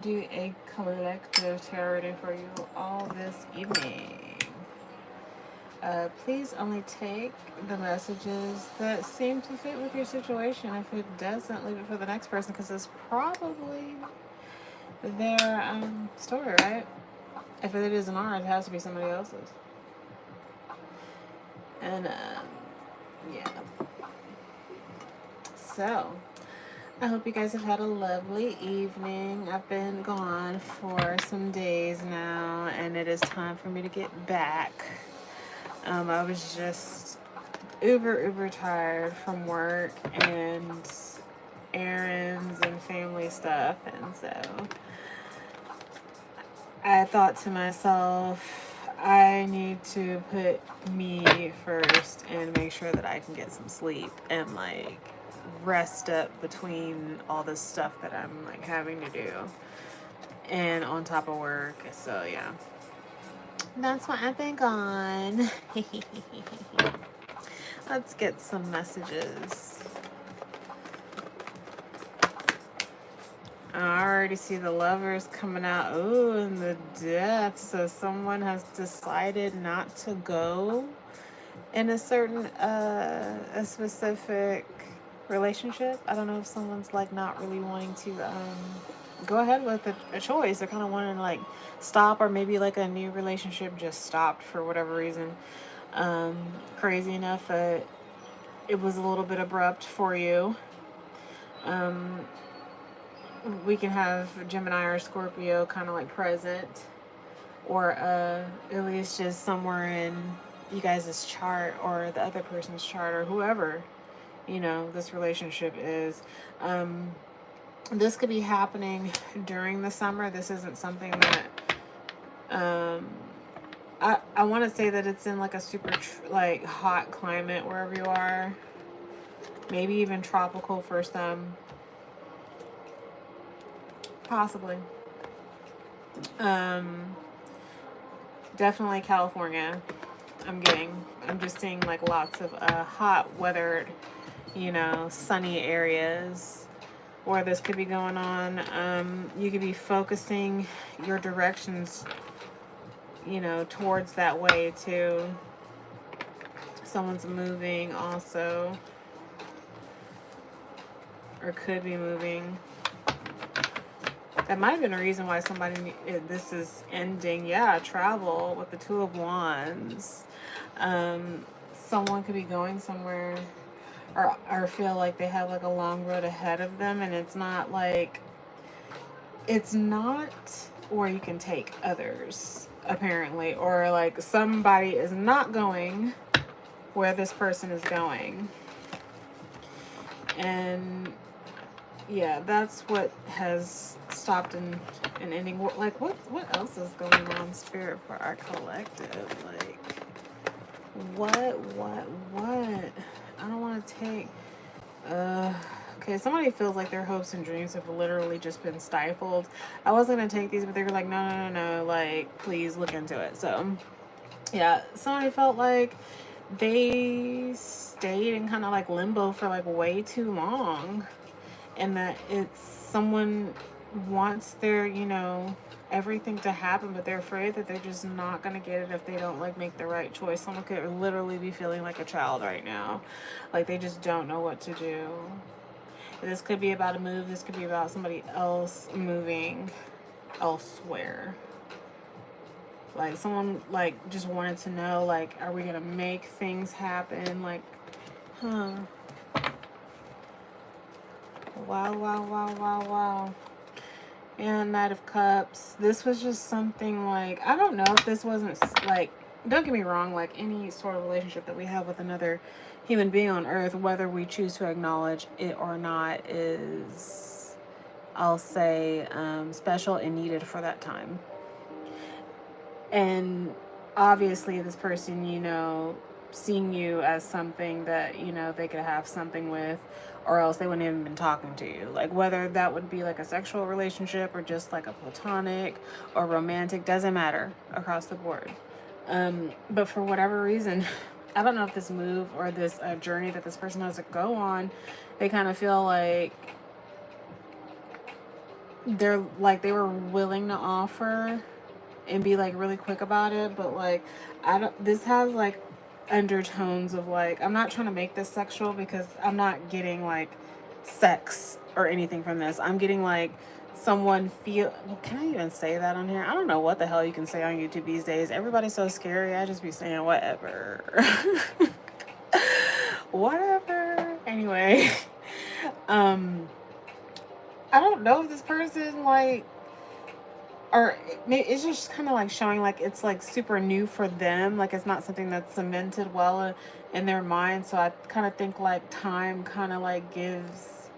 Do a collective tarot reading for you all this evening. Please only take the messages that seem to fit with your situation. If it doesn't, leave it for the next person because it's probably their story, right? If it isn't ours, it has to be somebody else's. And yeah. So I hope you guys have had a lovely evening. I've been gone for some days now, and it is time for me to get back. I was just uber tired from work and errands and family stuff, and so I thought to myself, I need to put me first and make sure that I can get some sleep and like rest up between all this stuff that I'm like having to do and on top of work. So yeah, that's what I've been gone. Let's get some messages. I already see the Lovers coming out. Ooh, and the Death. So someone has decided not to go in a certain, a specific relationship. I don't know if someone's like not really wanting to go ahead with a choice. They're kind of wanting to like stop, or maybe like a new relationship just stopped for whatever reason. Crazy enough that it was a little bit abrupt for you. We can have Gemini or Scorpio kind of like present, or at least just somewhere in you guys' chart or the other person's chart, or whoever, you know, this relationship is. This could be happening during the summer. This isn't something that I want to say that it's in like a super like hot climate wherever you are, maybe even tropical for some, possibly. Definitely California. I'm just seeing like lots of hot weathered, you know, sunny areas where this could be going on. You could be focusing your directions, you know, towards that way too. Someone's moving also, or could be moving. That might have been a reason why this is ending. Yeah, travel with the Two of Wands. Someone could be going somewhere, or feel like they have like a long road ahead of them, and it's not where you can take others, apparently, or like somebody is not going where this person is going. And yeah, that's what has stopped an ending. Like, what else is going on, Spirit, for our collective? Like, what? I don't want to take... Okay, somebody feels like their hopes and dreams have literally just been stifled. I wasn't going to take these, but they were like, no, like, please look into it. So, yeah, somebody felt like they stayed in kind of like limbo for like way too long. And that it's someone wants their, you know, everything to happen, but they're afraid that they're just not going to get it if they don't like make the right choice. Someone could literally be feeling like a child right now. Like they just don't know what to do. This could be about a move. This could be about somebody else moving elsewhere. Like someone like just wanted to know, like, are we going to make things happen? Like, Wow. And Knight of Cups. This was just something like, I don't know if this wasn't like, don't get me wrong, like any sort of relationship that we have with another human being on earth, whether we choose to acknowledge it or not, is, I'll say, special and needed for that time. And obviously this person, you know, seeing you as something that, you know, they could have something with, or else they wouldn't even been talking to you. Like whether that would be like a sexual relationship or just like a platonic or romantic, doesn't matter, across the board. But for whatever reason, I don't know if this move or this journey that this person has to go on, they kind of feel like they're like, they were willing to offer and be like really quick about it, but like, I don't, this has like undertones of like, I'm not trying to make this sexual because I'm not getting like sex or anything from this. I'm getting like someone feel, can I even say that on here? I don't know what the hell you can say on YouTube these days. Everybody's so scary. I just be saying whatever. Whatever. Anyway, I don't know if this person like, or it's just kind of like showing like it's like super new for them, like it's not something that's cemented well in their mind. So I kind of think like time kind of like gives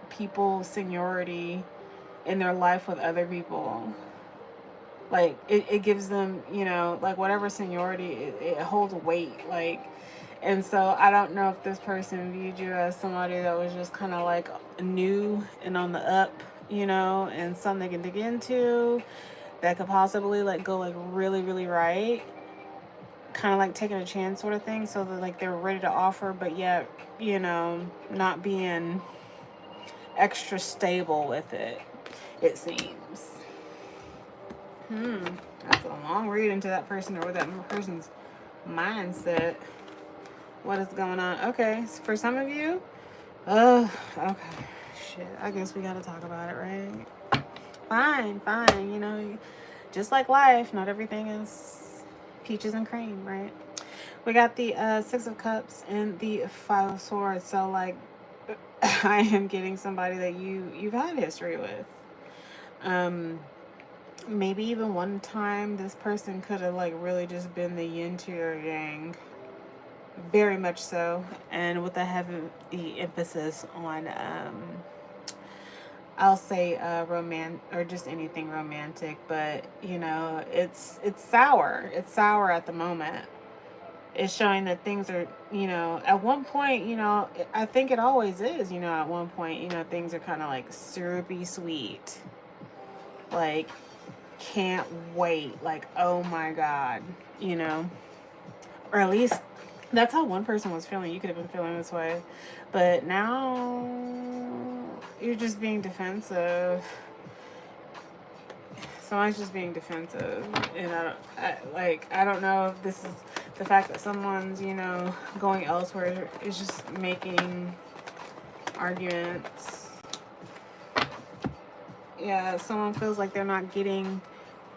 people seniority in their life with other people. Like it gives them, you know, like whatever seniority, it holds weight, like. And so I don't know if this person viewed you as somebody that was just kind of like new and on the up, you know, and something they can dig into that could possibly like go like really, really right. Kind of like taking a chance sort of thing. So that like they're ready to offer, but yet, you know, not being extra stable with it, it seems. That's a long read into that person or that person's mindset. What is going on? Okay, so for some of you, okay, shit, I guess we gotta talk about it, right? Fine, you know, just like life, not everything is peaches and cream, right? We got the Six of Cups and the Five of Swords, so like, I am getting somebody that you've had history with. Maybe even one time this person could have like really just been the yin to your yang. Very much so, and with a heavy emphasis on I'll say or just anything romantic, but you know, it's sour. It's sour at the moment. It's showing that things are, you know, at one point, you know, I think it always is, you know, at one point, you know, things are kind of like syrupy sweet. Like, can't wait. Like, oh my God, you know, or at least that's how one person was feeling. You could have been feeling this way. But now you're just being defensive. Someone's just being defensive. And I don't know if this is the fact that someone's, you know, going elsewhere is just making arguments. Yeah, someone feels like they're not getting,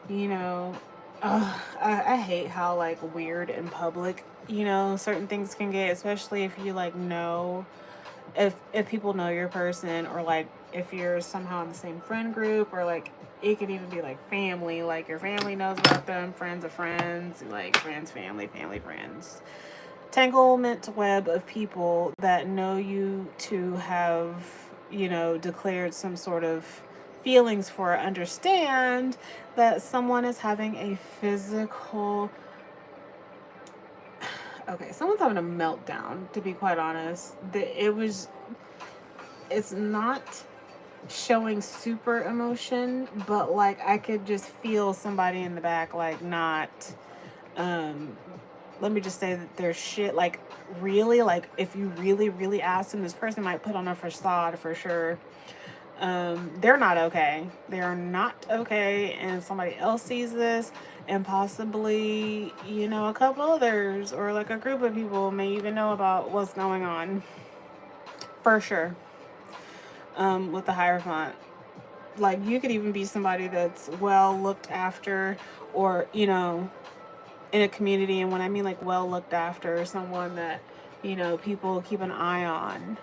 you know, I hate how like weird in public, you know, certain things can get, especially if you like know, if people know your person, or like if you're somehow in the same friend group, or like it could even be like family, like your family knows about them, friends of friends, like friends, family, friends. Tanglement web of people that know you to have, you know, declared some sort of feelings for, understand that someone is having a physical, okay, someone's having a meltdown, to be quite honest. It's not showing super emotion, but like I could just feel somebody in the back, like not, let me just say that there's shit, like really, like if you really, really ask them, this person might put on a facade for sure. They're not okay. They are not okay, and somebody else sees this, and possibly, you know, a couple others, or like a group of people may even know about what's going on. For sure. With the Hierophant. Like, you could even be somebody that's well looked after, or, you know, in a community, and when I mean like well looked after, someone that, you know, people keep an eye on,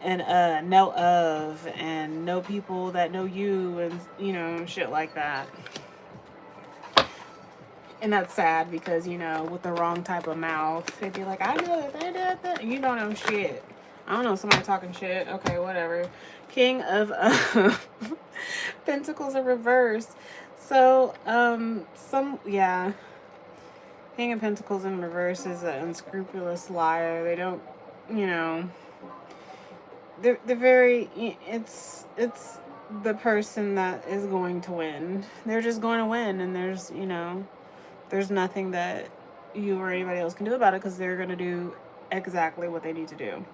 and know of, and know people that know you, and you know, shit like that. And that's sad because, you know, with the wrong type of mouth, they'd be like, I know that they did that. You don't know shit. I don't know, somebody talking shit. Okay, whatever. King of Pentacles in reverse. So, King of Pentacles in reverse is an unscrupulous liar. They don't, you know, they're very, it's the person that is going to win. They're just going to win, and there's, you know, there's nothing that you or anybody else can do about it, because they're going to do exactly what they need to do.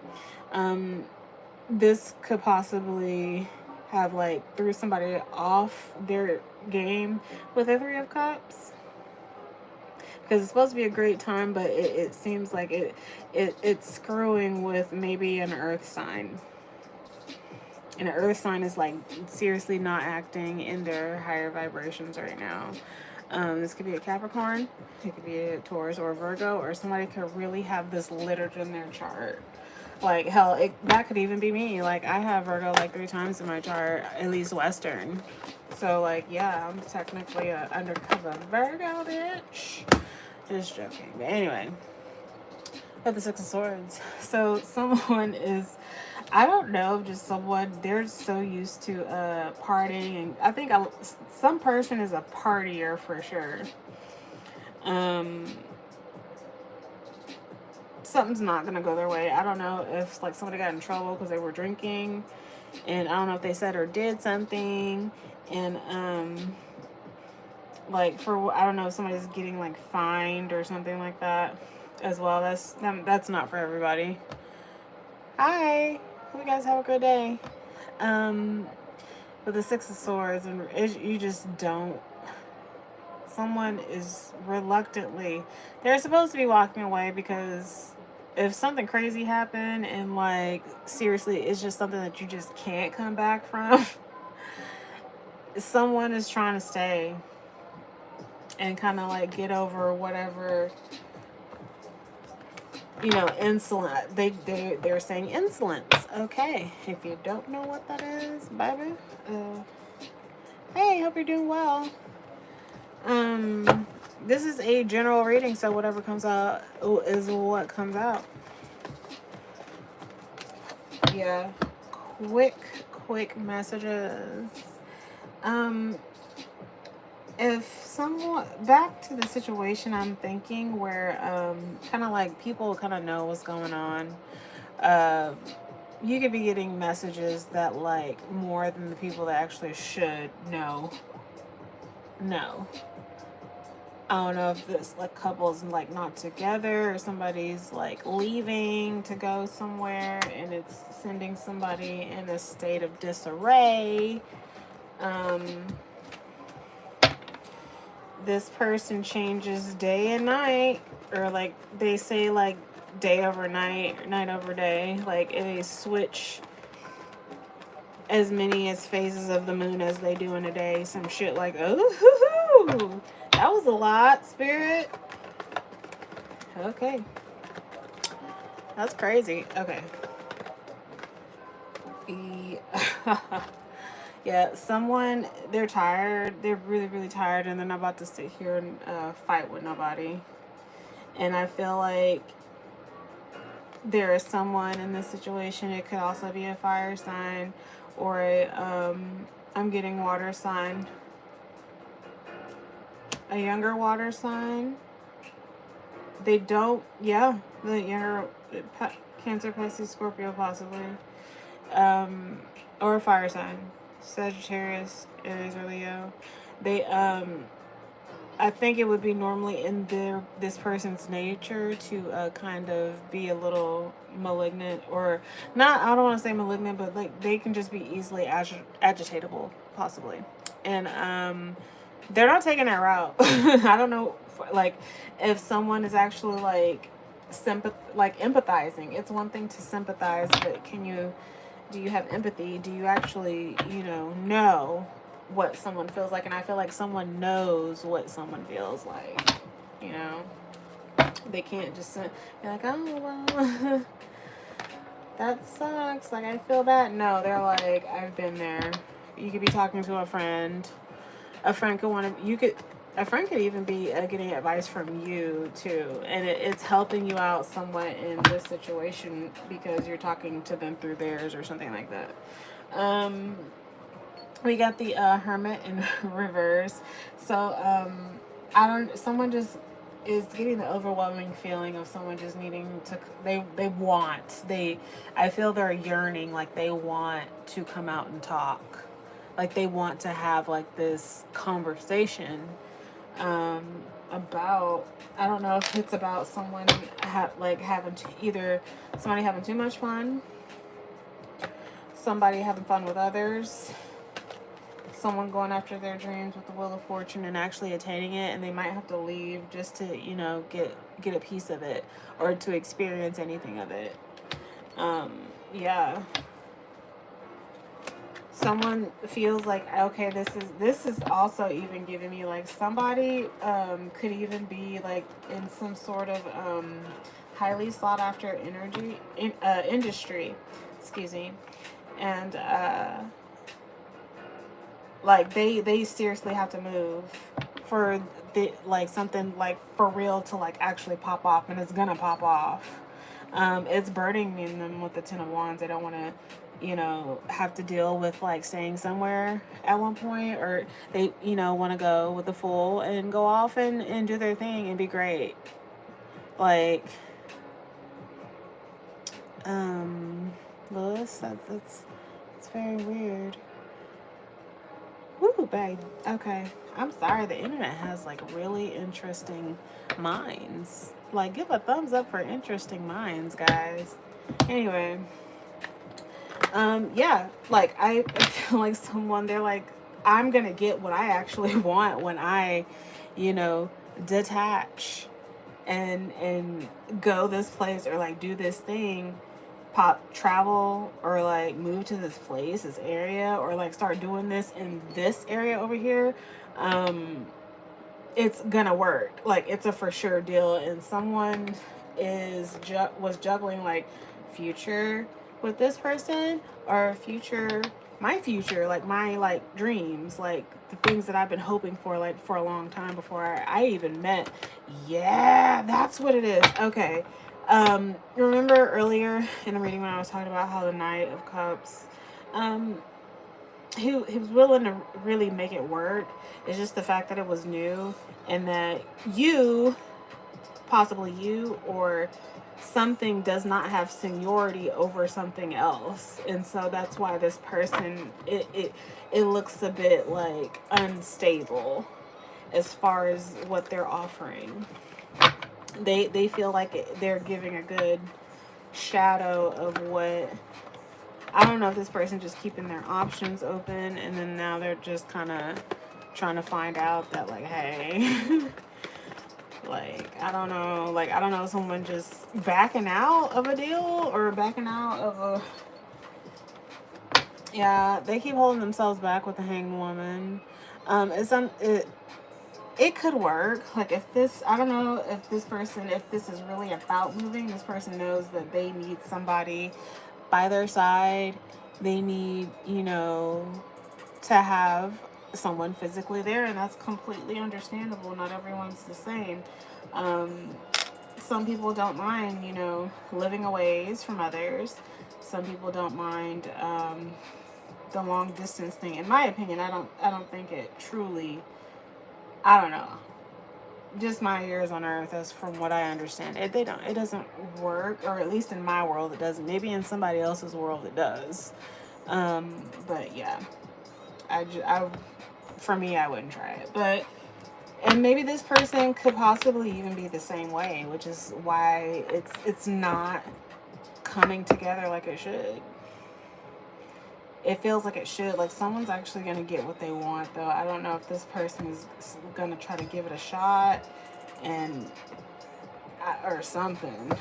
This could possibly have like threw somebody off their game with the Three of Cups, because it's supposed to be a great time, but it seems like it's screwing with maybe an earth sign. And an earth sign is like seriously not acting in their higher vibrations right now. This could be a Capricorn, it could be a Taurus or a Virgo, or somebody could really have this littered in their chart. Like, hell, that could even be me. Like, I have Virgo like 3 times in my chart, at least Western. So, like, yeah, I'm technically an undercover Virgo, bitch. Just joking. But anyway, with the Six of Swords. So, someone is, I don't know, just someone, they're so used to partying. And I think some person is a partier for sure. Something's not going to go their way. I don't know if, like, somebody got in trouble because they were drinking. And I don't know if they said or did something. And, like, I don't know if somebody's getting, like, fined or something like that as well. That's not for everybody. Hi. Hope you guys have a good day. With the Six of Swords, and you just don't. Someone is reluctantly, they're supposed to be walking away because if something crazy happened and, like, seriously, it's just something that you just can't come back from, someone is trying to stay and kind of, like, get over whatever, you know, insolent. They're saying insolence. Okay, if you don't know what that is, baby, hey, hope you're doing well. This is a general reading, so whatever comes out is what comes out. Yeah, quick messages. If someone, back to the situation I'm thinking where kind of like people kind of know what's going on. You could be getting messages that, like, more than the people that actually should know. I don't know if this, like, couple's, like, not together, or somebody's, like, leaving to go somewhere and it's sending somebody in a state of disarray. This person changes day and night, or, like, they say, like, day over night, night over day. Like, they switch as many as phases of the moon as they do in a day. Some shit like, oh, that was a lot, Spirit. Okay. That's crazy. Okay. Yeah, someone, they're tired. They're really, really tired, and they're not about to sit here and fight with nobody. And I feel like there is someone in this situation. It could also be a fire sign or I'm getting water sign. A younger water sign. They don't, yeah, the younger, Cancer, Pisces, Scorpio, possibly. Or a fire sign. Sagittarius, Aries, or Leo. They, I think it would be normally in this person's nature to kind of be a little malignant, or not, I don't want to say malignant, but, like, they can just be easily agitatable, possibly. And they're not taking that route. I don't know, like, if someone is actually, like, empathizing. It's one thing to sympathize, but do you have empathy? Do you actually, know what someone feels like? And I feel like someone knows what someone feels like, They can't just be like, oh, well, that sucks. Like, I feel that. No, they're like, I've been there. You could be talking to a friend. A friend could even be getting advice from you too, and it's helping you out somewhat in this situation because you're talking to them through theirs or something like that. We got the Hermit in reverse. So someone just is getting the overwhelming feeling of someone just needing to, I feel they're yearning, like they want to come out and talk. Like they want to have, like, this conversation about, I don't know if it's about someone having either somebody having too much fun, somebody having fun with others, someone going after their dreams with the Wheel of Fortune and actually attaining it, and they might have to leave just to, you know, get a piece of it or to experience anything of it. Yeah. Someone feels like, okay, this is also even giving me like somebody could even be like in some sort of highly sought after industry, excuse me, and like they seriously have to move for the like something like for real to like actually pop off, and it's gonna pop off. It's burning them with the Ten of Wands. They don't want to, you know, have to deal with like staying somewhere at one point, or they, you know, want to go with the Fool and go off and do their thing and be great. Like, Lewis, that's very weird. Woo, babe. Okay. I'm sorry, the internet has like really interesting minds. Like, give a thumbs up for interesting minds, guys. Anyway, yeah, like I feel like someone, they're like, I'm gonna get what I actually want when I, you know, detach and go this place or like do this thing, travel or like move to this place, this area, or like start doing this in this area over here. It's gonna work. Like, it's a for sure deal. And someone was juggling like future with this person, or my future, like my like dreams, like the things that I've been hoping for like for a long time before I even met. Yeah, that's what it is. Okay. Remember earlier in the reading when I was talking about how the Knight of Cups, he was willing to really make it work. It's just the fact that it was new, and that possibly you or something does not have seniority over something else, and so that's why this person, it looks a bit like unstable as far as what they're offering. They feel like they're giving a good shadow of what, I don't know if this person just keeping their options open, and then now they're just kind of trying to find out that like, hey, like, I don't know, someone just backing out of a deal or backing out of a, yeah, they keep holding themselves back with the Hanged Woman. It could work. Like, if this, I don't know if this person, if this is really about moving, this person knows that they need somebody by their side. They need, you know, to have someone physically there, and that's completely understandable. Not everyone's the same. Some people don't mind, you know, living a ways from others. Some people don't mind the long distance thing. In my opinion, I don't think it truly, I don't know. Just my ears on earth, as from what I understand, it doesn't work, or at least in my world it doesn't. Maybe in somebody else's world it does. But yeah, for me, I wouldn't try it. But, and maybe this person could possibly even be the same way, which is why it's not coming together like it should. It feels like it should. Like, someone's actually going to get what they want, though. I don't know if this person is going to try to give it a shot or something.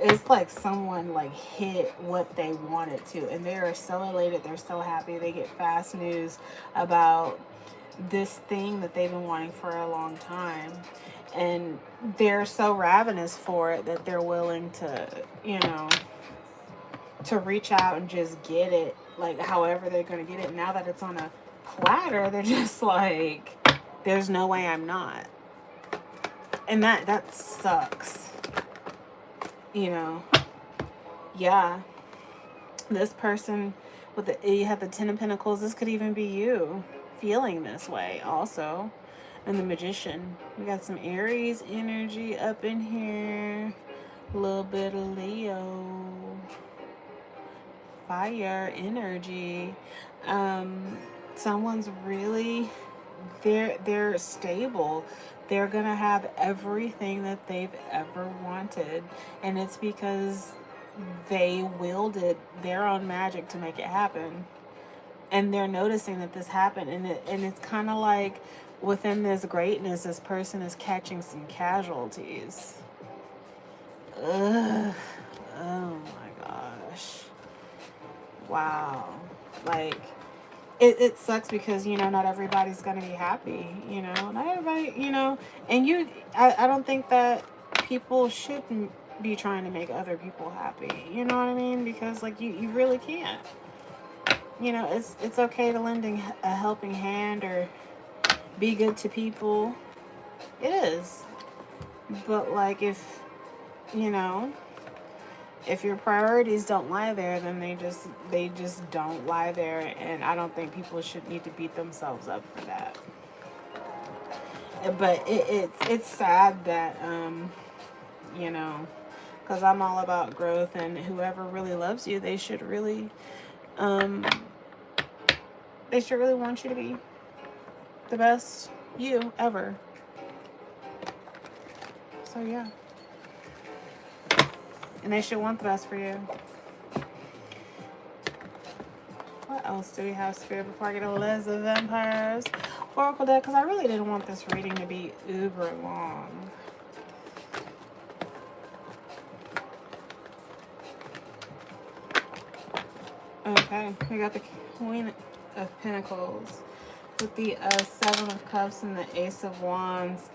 It's like someone, like, hit what they wanted to. And they are so elated. They're so happy. They get fast news about this thing that they've been wanting for a long time. And they're so ravenous for it that they're willing to, you know, to reach out and just get it, like, however they're going to get it. Now that it's on a platter, they're just like, there's no way I'm not. And that sucks. You know? Yeah. This person with you have the Ten of Pentacles, this could even be you feeling this way also. And the Magician. We got some Aries energy up in here. A little bit of Leo. Fire energy. Someone's really, they're stable. They're gonna have everything that they've ever wanted, and it's because they wielded their own magic to make it happen. And they're noticing that this happened, and it's kind of like within this greatness, this person is catching some casualties. Ugh. Oh my gosh. Wow. Like, it sucks because, you know, not everybody's going to be happy, you know, not everybody, you know, and I don't think that people shouldn't be trying to make other people happy, you know what I mean? Because, like, you really can't. You know, it's okay to lend a helping hand or be good to people. It is. But, like, if, you know, if your priorities don't lie there, then they just don't lie there, and I don't think people should need to beat themselves up for that. But it's sad that you know, because I'm all about growth, and whoever really loves you, they should really want you to be the best you ever. So yeah. And they should want the best for you. What else do we have, Spirit, before I get a list of vampires? Oracle deck, because I really didn't want this reading to be uber long. Okay, we got the Queen of Pentacles with the Seven of Cups and the Ace of Wands.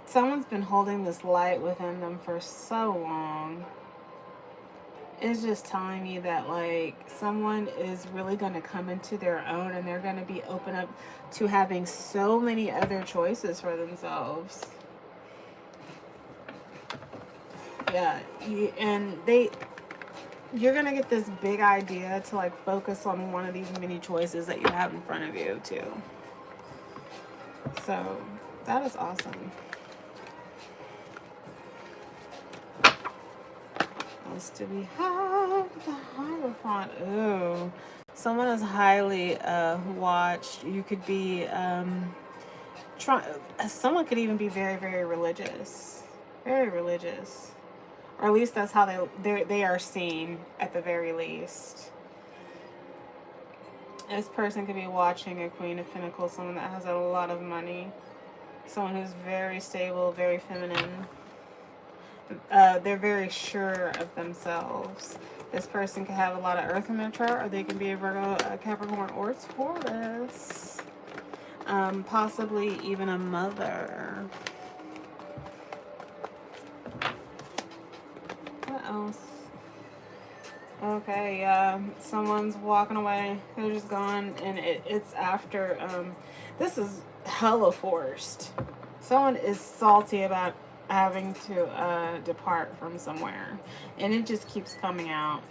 Someone's been holding this light within them for so long. It's just telling me that, like, someone is really going to come into their own, and they're going to be open up to having so many other choices for themselves. Yeah, you're going to get this big idea to, like, focus on one of these many choices that you have in front of you, too. So, that is awesome. Else do we have? The Hierophant. Ooh. Someone is highly watched. You could be someone could even be very, very religious. Very religious. Or at least that's how they are seen, at the very least. This person could be watching a Queen of Pentacles, someone that has a lot of money. Someone who's very stable, very feminine. They're very sure of themselves. This person can have a lot of earth in their chart, or they can be a Virgo, a Capricorn, or Taurus. Possibly even a mother. What else? Okay, someone's walking away. They're just gone, and it's after. This is hella forced. Someone is salty about having to depart from somewhere, and it just keeps coming out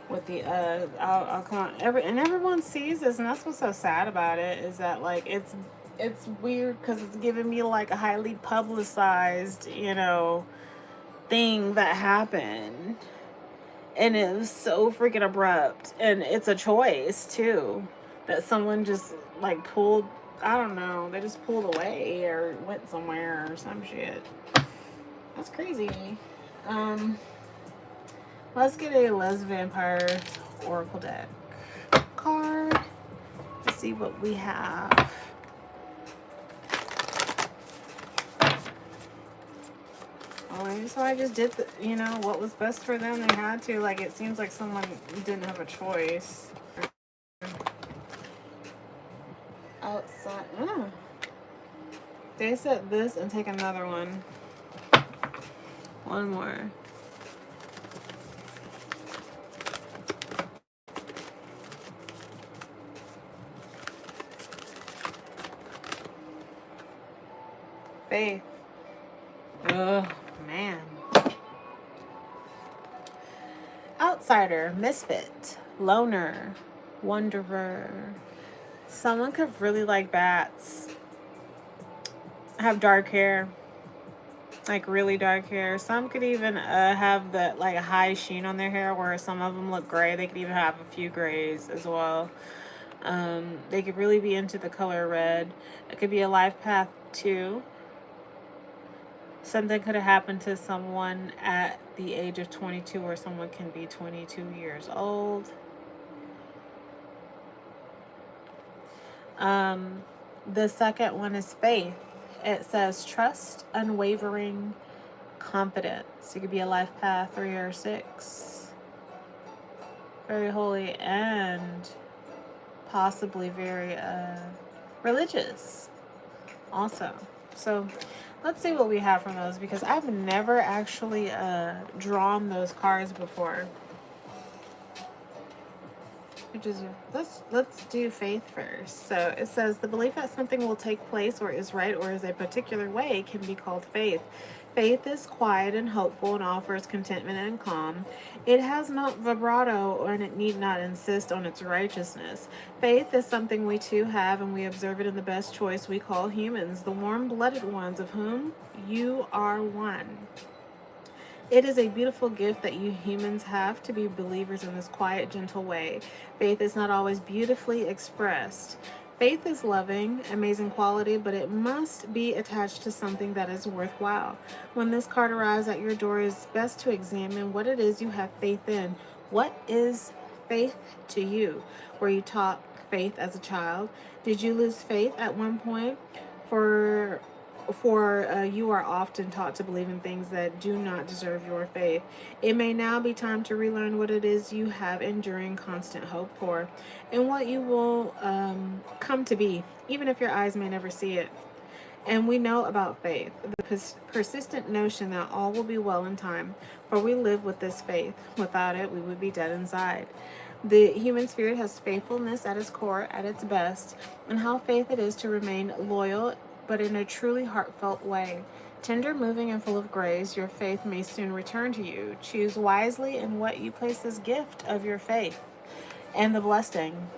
with the and everyone sees this, and that's what's so sad about it, is that, like, it's weird because it's giving me, like, a highly publicized, you know, thing that happened, and it was so freaking abrupt, and it's a choice too, that someone just, like, pulled. I don't know. They just pulled away or went somewhere or some shit. That's crazy. Let's get a Les Vampire Oracle deck card to see what we have. Oh, so I just did the, you know, what was best for them. They had to. Like, it seems like someone didn't have a choice. Outside. They said this and take another one. One more. Faith. Ugh, man. Outsider, misfit, loner, wanderer. Someone could really like bats. Have dark hair. Like really dark hair. Some could even have the like a high sheen on their hair, where some of them look gray. They could even have a few grays as well. They could really be into the color red. It could be a life path too. Something could have happened to someone at the age of 22, or someone can be 22 years old. The second one is faith. It says trust, unwavering confidence. It could be a life path, 3 or 6. Very holy and possibly very religious also. So let's see what we have from those, because I've never actually drawn those cards before. Which is, let's do faith first. So it says the belief that something will take place or is right or is a particular way can be called faith. Faith is quiet and hopeful and offers contentment and calm. It has not vibrato and it need not insist on its righteousness. Faith is something we too have, and we observe it in the best choice we call humans, the warm-blooded ones of whom you are one. It is a beautiful gift that you humans have to be believers in this quiet, gentle way. Faith is not always beautifully expressed. Faith is loving, amazing quality, but it must be attached to something that is worthwhile. When this card arrives at your door, it is best to examine what it is you have faith in. What is faith to you? Were you taught faith as a child? Did you lose faith at one point? You are often taught to believe in things that do not deserve your faith. It may now be time to relearn what it is you have enduring constant hope for, and what you will come to be, even if your eyes may never see it. And we know about faith, the persistent notion that all will be well in time, for we live with this faith. Without it, we would be dead inside. The human spirit has faithfulness at its core, at its best, and how faith it is to remain loyal, but in a truly heartfelt way. Tender, moving, and full of grace, your faith may soon return to you. Choose wisely in what you place this gift of your faith and the blessing.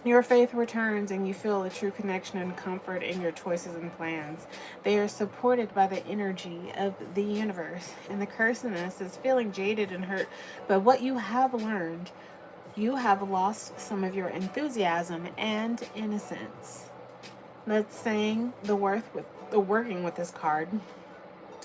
Your faith returns and you feel a true connection and comfort in your choices and plans. They are supported by the energy of the universe. And the curse in this is feeling jaded and hurt. But what you have learned, you have lost some of your enthusiasm and innocence. Let's sing the working with this card.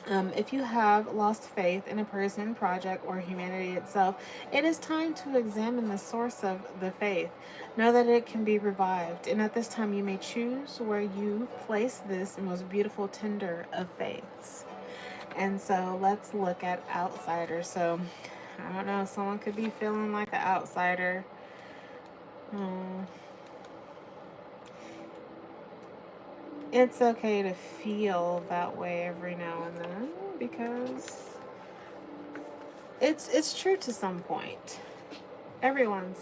If you have lost faith in a person, project, or humanity itself, it is time to examine the source of the faith. Know that it can be revived, and at this time you may choose where you place this most beautiful tender of faiths. And so let's look at outsiders. So I don't know, someone could be feeling like an outsider. It's okay to feel that way every now and then, because it's true to some point. Everyone's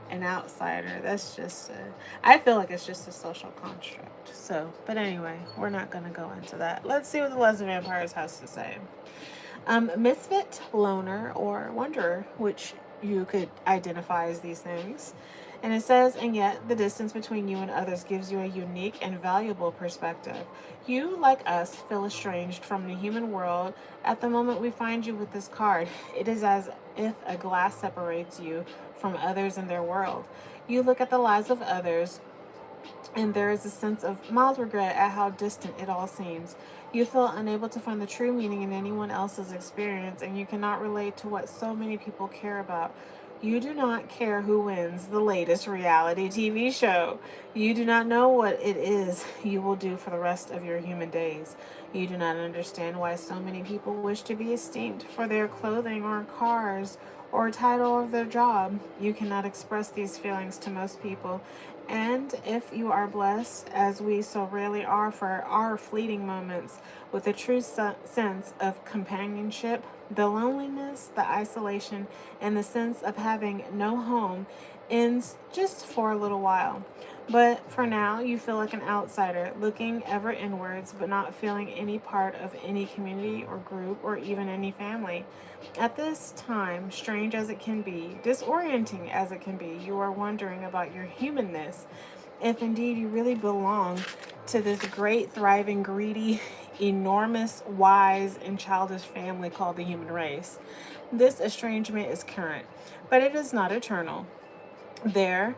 an outsider. That's just I feel like it's just a social construct. So, but anyway, we're not going to go into that. Let's see what the Lesson of Vampires has to say. Misfit, loner, or wanderer, which you could identify as these things. And it says, and yet the distance between you and others gives you a unique and valuable perspective. You, like us, feel estranged from the human world at the moment we find you with this card. It is as if a glass separates you from others in their world. You look at the lives of others, and there is a sense of mild regret at how distant it all seems. You feel unable to find the true meaning in anyone else's experience, and you cannot relate to what so many people care about. You do not care who wins the latest reality TV show. You do not know what it is you will do for the rest of your human days. You do not understand why so many people wish to be esteemed for their clothing or cars or title of their job. You cannot express these feelings to most people. And if you are blessed, as we so rarely are for our fleeting moments, with a true sense of companionship, the loneliness, the isolation, and the sense of having no home ends just for a little while. But for now, you feel like an outsider, looking ever inwards, but not feeling any part of any community or group or even any family. At this time, strange as it can be, disorienting as it can be, you are wondering about your humanness, if indeed you really belong to this great, thriving, greedy, enormous, wise, and childish family called the human race. This estrangement is current, but it is not eternal. There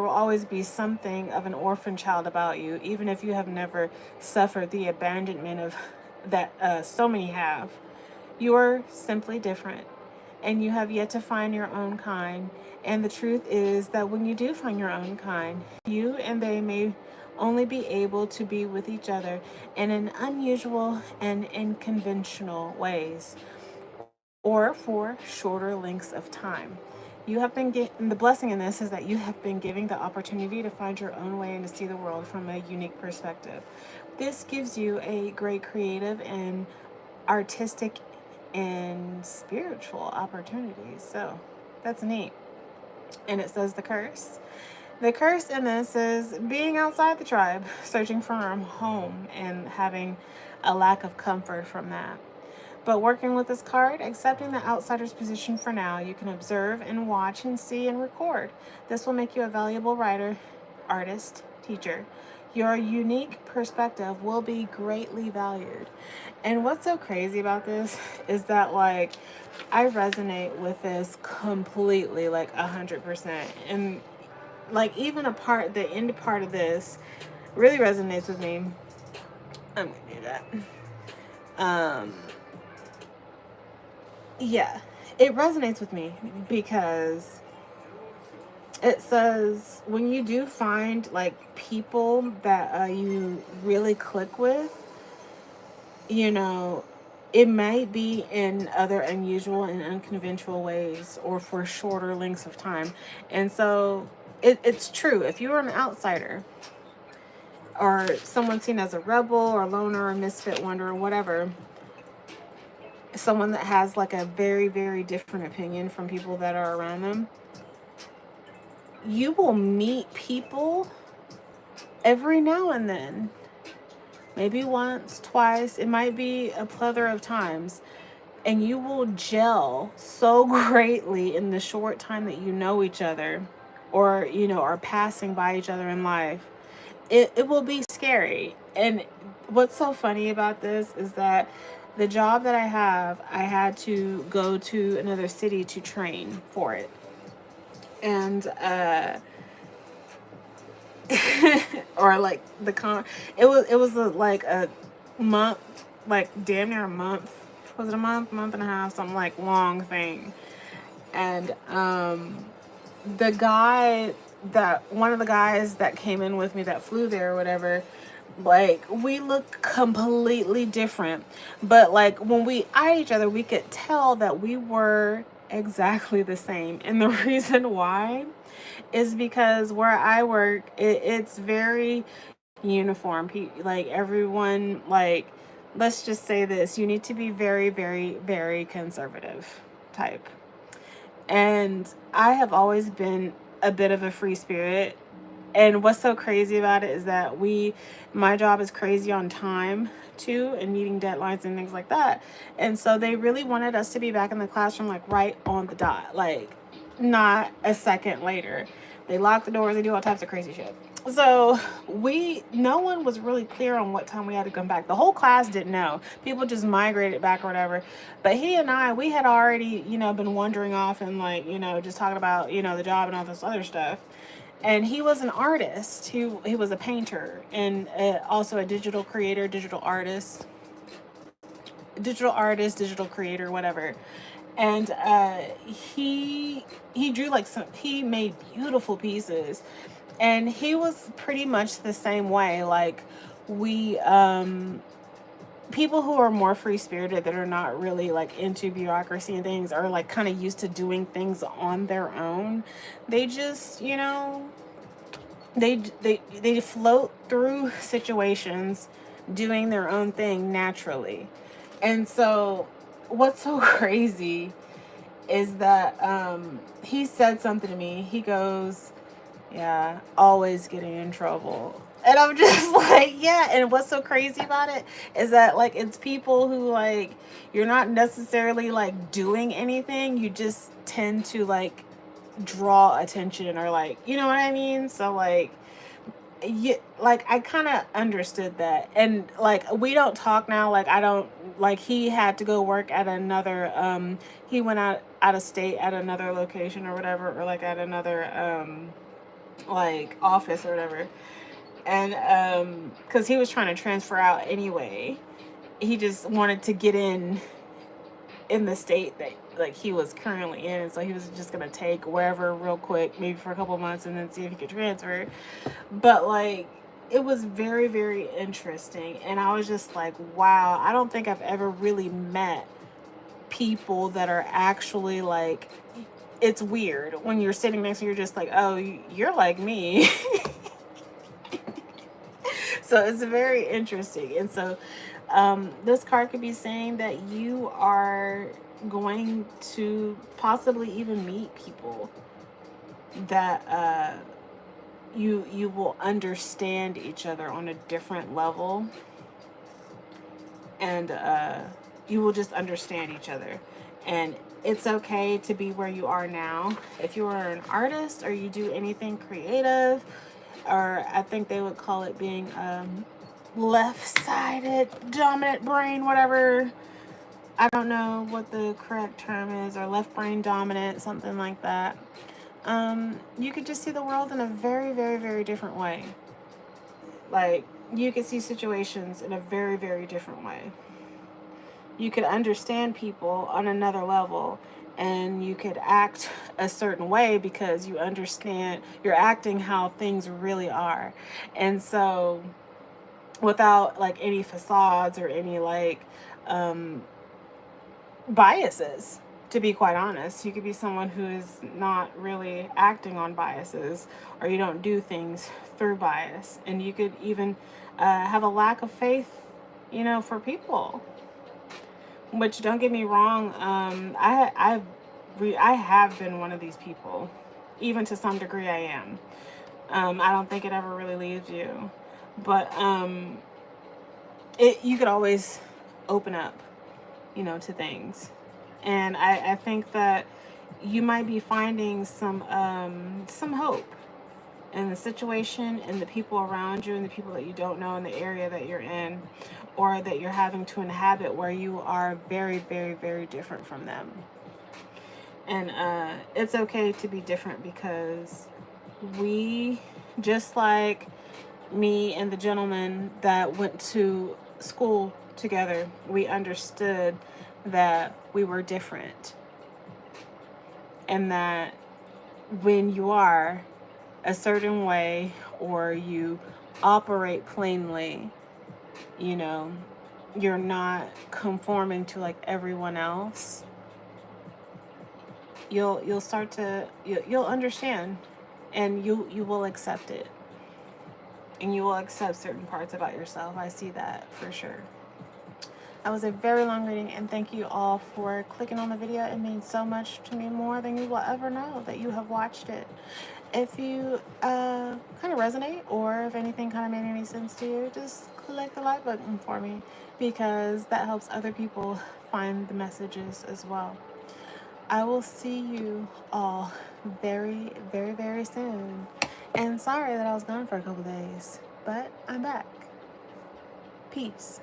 will always be something of an orphan child about you, even if you have never suffered the abandonment of that so many have. You are simply different, and you have yet to find your own kind. And the truth is that when you do find your own kind, you and they may only be able to be with each other in an unusual and unconventional ways, or for shorter lengths of time. You have been getting the blessing in this is that you have been giving the opportunity to find your own way and to see the world from a unique perspective. This gives you a great creative and artistic and spiritual opportunities. So that's neat. And it says the curse. The curse in this is being outside the tribe, searching for a home, and having a lack of comfort from that. But working with this card, accepting the outsider's position for now, you can observe and watch and see and record. This will make you a valuable writer, artist, teacher. Your unique perspective will be greatly valued. And what's so crazy about this is that, like, I resonate with this completely, like 100%. And like even the end part of this really resonates with me. I'm gonna do that. Yeah, it resonates with me because it says when you do find like people that you really click with, you know, it might be in other unusual and unconventional ways or for shorter lengths of time. And so it's true. If you are an outsider or someone seen as a rebel or loner or misfit, wonder or whatever, someone that has like a very, very different opinion from people that are around them, you will meet people every now and then. Maybe once, twice, it might be a plethora of times. And you will gel so greatly in the short time that you know each other or, you know, are passing by each other in life. It will be scary. And what's so funny about this is that the job that I have, I had to go to another city to train for it. And, or like it was like a month, like damn near a month. Was it a month and a half, something like long thing. And the guy one of the guys that came in with me that flew there or whatever, like we look completely different, but like when we eyed each other we could tell that we were exactly the same. And the reason why is because where I work, it's very uniform. Like everyone, like, let's just say this, you need to be very, very, very conservative type. And I have always been a bit of a free spirit. And what's so crazy about it is that my job is crazy on time too, and meeting deadlines and things like that. And so they really wanted us to be back in the classroom like right on the dot, like not a second later. They lock the doors, they do all types of crazy shit. So no one was really clear on what time we had to come back. The whole class didn't know. People just migrated back or whatever. But he and I, we had already, you know, been wandering off and like, you know, just talking about, you know, the job and all this other stuff. And he was an artist. He was a painter and also a digital creator, digital digital creator, whatever. And he drew like he made beautiful pieces. And he was pretty much the same way. Like we people who are more free spirited, that are not really like into bureaucracy and things, are like kind of used to doing things on their own. They just, you know, they float through situations doing their own thing naturally. And so what's so crazy is that he said something to me. He goes, yeah, always getting in trouble. And I'm just like, yeah. And what's so crazy about it is that like it's people who like, you're not necessarily like doing anything, you just tend to like draw attention, or like, you know what I mean? So like, like I kind of understood that. And like we don't talk now. Like I don't, like he had to go work at another he went out of state at another location or whatever, or like at another like office or whatever. And because he was trying to transfer out anyway. he just wanted to get in the state that like he was currently in, and so he was just gonna take wherever real quick, maybe for a couple months, and then see if he could transfer. But like, it was very, very interesting, and I was just like, wow, I don't think I've ever really met people that are actually like, it's weird when you're sitting next to, you're just like, oh, you're like me. So it's very interesting. And so this card could be saying that you are going to possibly even meet people that you will understand each other on a different level, and you will just understand each other. And it's okay to be where you are now. If you are an artist or you do anything creative, or I think they would call it being left-sided, dominant brain, whatever. I don't know what the correct term is, or left brain dominant, something like that. You could just see the world in a very, very, very different way. Like, you could see situations in a very, very different way. You could understand people on another level, and you could act a certain way because you understand, you're acting how things really are. And so without like any facades or any like biases, to be quite honest, you could be someone who is not really acting on biases, or you don't do things through bias, and you could even have a lack of faith, you know, for people. Which, don't get me wrong, I have been one of these people. Even to some degree, I am. I don't think it ever really leaves you, but you could always open up, you know, to things, and I think that you might be finding some hope in the situation and the people around you and the people that you don't know in the area that you're in, or that you're having to inhabit, where you are very, very, very different from them. And it's okay to be different, because we, just like me and the gentleman that went to school together, we understood that we were different, and that when you are a certain way, or you operate plainly, you know, you're not conforming to like everyone else, you'll start to, you'll understand, and you will accept it, and you will accept certain parts about yourself. I see that for sure. That was a very long reading, and thank you all for clicking on the video. It means so much to me, more than you will ever know, that you have watched it. If you kind of resonate, or if anything kind of made any sense to you, just click the like button for me, because that helps other people find the messages as well. I will see you all very, very, very soon. And sorry that I was gone for a couple days, but I'm back. Peace.